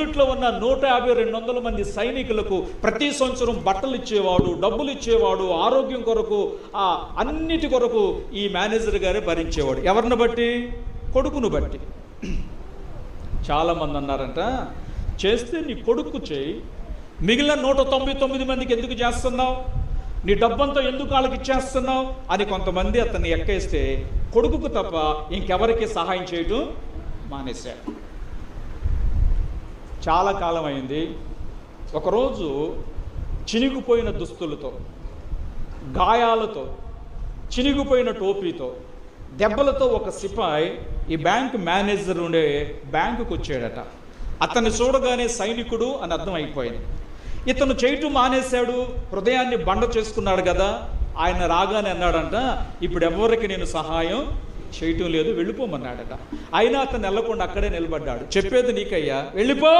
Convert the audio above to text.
యూనిట్లో ఉన్న 150-200 మంది సైనికులకు ప్రతి సంవత్సరం బట్టలు ఇచ్చేవాడు, డబ్బులు ఇచ్చేవాడు, ఆరోగ్యం కొరకు, అన్నిటి కొరకు ఈ మేనేజర్ గారే భరించేవాడు. ఎవరిని బట్టి? కొడుకును బట్టి. చాలామంది అన్నారంట, చేస్తే నీ కొడుకు చేయి, మిగిలిన 199 మందికి ఎందుకు చేస్తున్నావు, నీ డబ్బంతా ఎందుకు వాళ్ళకి ఇచ్చేస్తున్నావు అని కొంతమంది అతన్ని ఎక్కేస్తే కొడుకుకు తప్ప ఇంకెవరికి సహాయం చేయటం మానేశాడు. చాలా కాలం అయింది. ఒకరోజు చినిగిపోయిన దుస్తులతో, గాయాలతో, చినిగిపోయిన టోపీతో, దెబ్బలతో ఒక సిపాయి ఈ బ్యాంక్ మేనేజర్ ఉండే బ్యాంకుకు వచ్చాడట. అతన్ని చూడగానే సైనికుడు అని అర్థం అయిపోయింది. ఇతను చేయటం మానేశాడు, హృదయాన్ని బండ చేసుకున్నాడు కదా. ఆయన రాగానే అన్నాడంట, ఇప్పుడు ఎవరికి నేను సహాయం చేయటం లేదు, వెళ్ళిపోమన్నాడట. అయినా అతను వెళ్ళకుండా అక్కడే నిలబడ్డాడు. చెప్పేది నీకయ్యా, వెళ్ళిపో.